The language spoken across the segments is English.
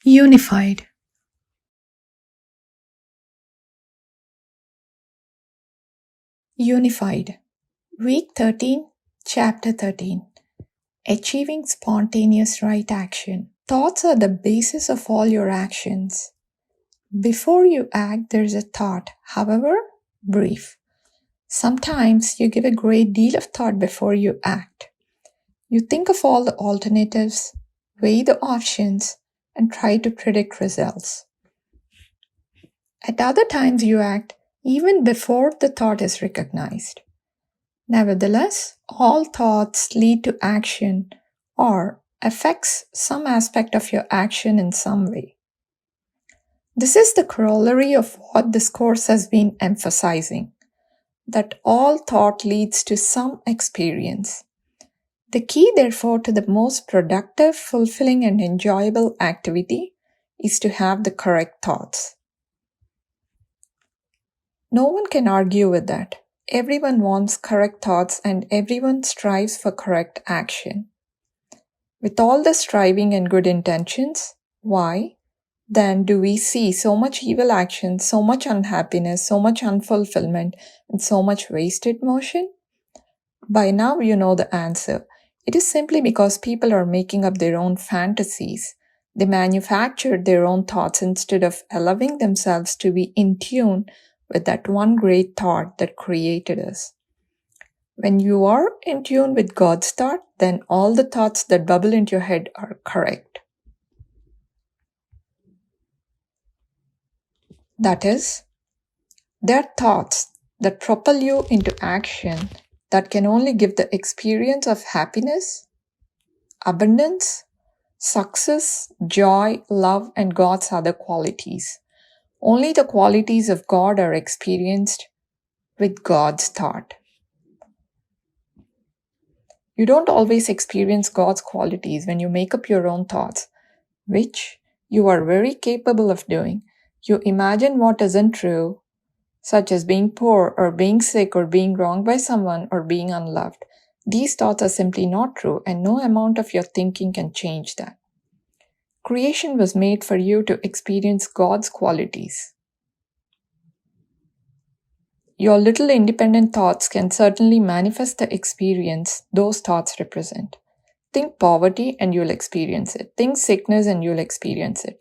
Unified. Unified. Week 13, Chapter 13. Achieving spontaneous right action. Thoughts are the basis of all your actions. Before you act, there's a thought, however brief. Sometimes you give a great deal of thought before you act. You think of all the alternatives, weigh the options, and try to predict results. At other times you act even before the thought is recognized. Nevertheless, all thoughts lead to action or affects some aspect of your action in some way. This is the corollary of what this course has been emphasizing, that all thought leads to some experience. The key, therefore, to the most productive, fulfilling, and enjoyable activity is to have the correct thoughts. No one can argue with that. Everyone wants correct thoughts and everyone strives for correct action. With all the striving and good intentions, why then do we see so much evil action, so much unhappiness, so much unfulfillment, and so much wasted motion? By now you know the answer. It is simply because people are making up their own fantasies. They manufactured their own thoughts instead of allowing themselves to be in tune with that one great thought that created us. When you are in tune with God's thought, then all the thoughts that bubble into your head are correct. That is, they're thoughts that propel you into action that can only give the experience of happiness, abundance, success, joy, love, and God's other qualities. Only the qualities of God are experienced with God's thought. You don't always experience God's qualities when you make up your own thoughts, which you are very capable of doing. You imagine what isn't true, such as being poor or being sick or being wronged by someone or being unloved. These thoughts are simply not true, and no amount of your thinking can change that. Creation was made for you to experience God's qualities. Your little independent thoughts can certainly manifest the experience those thoughts represent. Think poverty and you'll experience it. Think sickness and you'll experience it.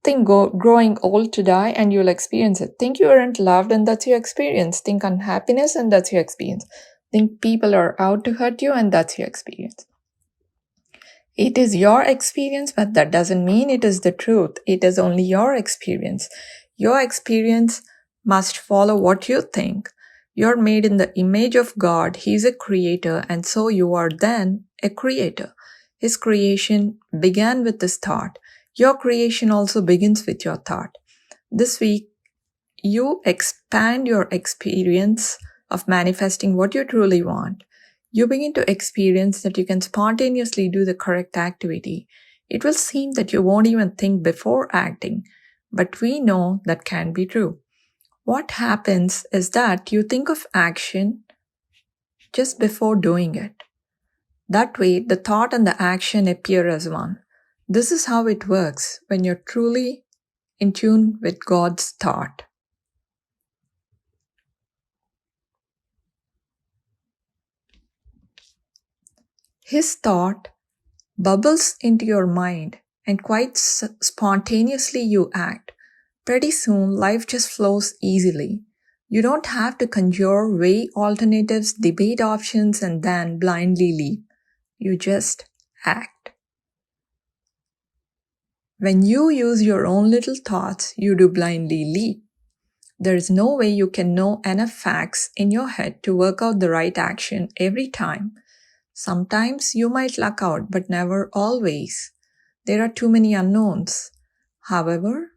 Think growing old to die and you'll experience it. Think you aren't loved and that's your experience. Think unhappiness and that's your experience. Think people are out to hurt you and that's your experience. It is your experience, but that doesn't mean it is the truth. It is only your experience. Your experience must follow what you think. You're made in the image of God. He's a creator, and so you are then a creator. His creation began with this thought. Your creation also begins with your thought. This week, you expand your experience of manifesting what you truly want. You begin to experience that you can spontaneously do the correct activity. It will seem that you won't even think before acting, but we know that can be true. What happens is that you think of action just before doing it. That way, the thought and the action appear as one. This is how it works when you're truly in tune with God's thought. His thought bubbles into your mind and quite spontaneously you act. Pretty soon, life just flows easily. You don't have to conjure, weigh alternatives, debate options, and then blindly leap. You just act. When you use your own little thoughts, you do blindly leap. There is no way you can know enough facts in your head to work out the right action every time. Sometimes you might luck out, but never always. There are too many unknowns. However,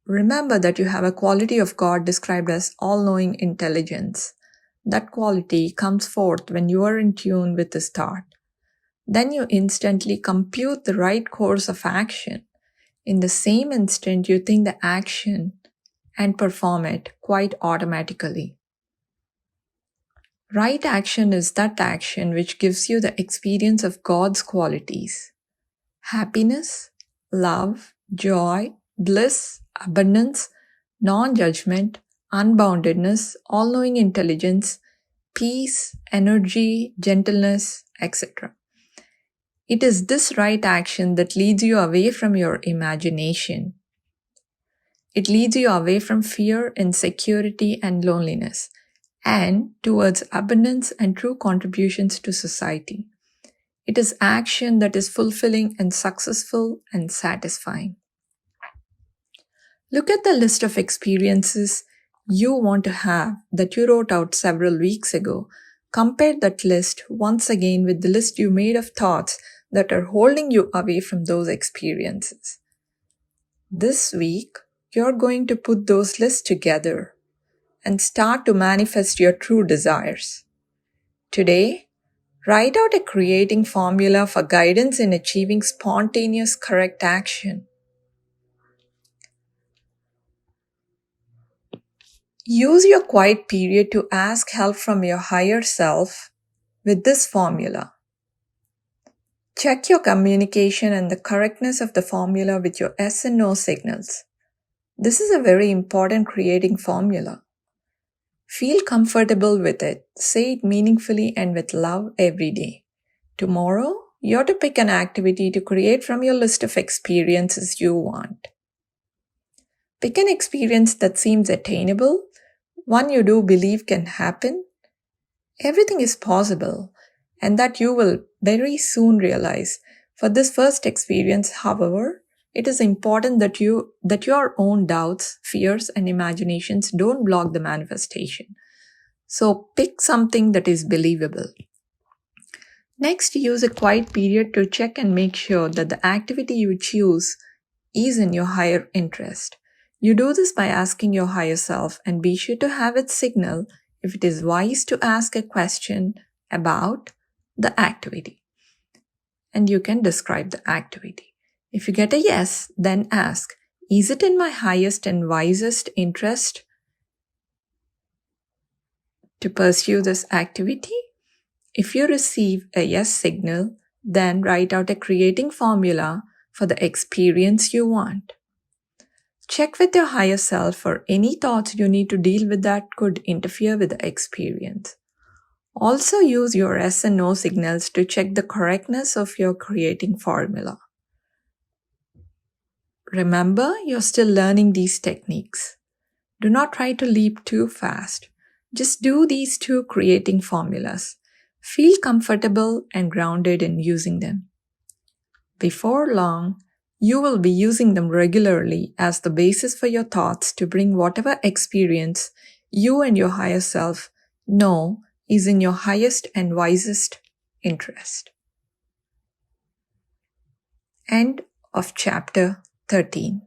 remember that you have a quality of God described as all-knowing intelligence. That quality comes forth when you are in tune with His thought. Then you instantly compute the right course of action. In the same instant, you think the action and perform it quite automatically. Right action is that action which gives you the experience of God's qualities: happiness, love, joy, bliss, abundance, non-judgment, unboundedness, all-knowing intelligence, peace, energy, gentleness, etc. It is this right action that leads you away from your imagination. It leads you away from fear, insecurity, and loneliness, and towards abundance and true contributions to society. It is action that is fulfilling and successful and satisfying. Look at the list of experiences you want to have that you wrote out several weeks ago. Compare that list once again with the list you made of thoughts that are holding you away from those experiences. This week, you're going to put those lists together and start to manifest your true desires. Today, write out a creating formula for guidance in achieving spontaneous correct action. Use your quiet period to ask help from your higher self with this formula. Check your communication and the correctness of the formula with your yes and no signals. This is a very important creating formula. Feel comfortable with it. Say it meaningfully and with love every day. Tomorrow, you're to pick an activity to create from your list of experiences you want. Pick an experience that seems attainable, one you do believe can happen. Everything is possible, and that you will very soon realize. For this first experience, however, it is important that your own doubts, fears, and imaginations don't block the manifestation. So pick something that is believable. Next, use a quiet period to check and make sure that the activity you choose is in your higher interest. You do this by asking your higher self, and be sure to have it signal if it is wise to ask a question about the activity. And you can describe the activity. If you get a yes, then ask, is it in my highest and wisest interest to pursue this activity? If you receive a yes signal, then write out a creating formula for the experience you want. Check with your higher self for any thoughts you need to deal with that could interfere with the experience. Also use your yes and no signals to check the correctness of your creating formula. Remember, you're still learning these techniques. Do not try to leap too fast. Just do these two creating formulas. Feel comfortable and grounded in using them. Before long, you will be using them regularly as the basis for your thoughts to bring whatever experience you and your higher self know is in your highest and wisest interest. End of chapter 13.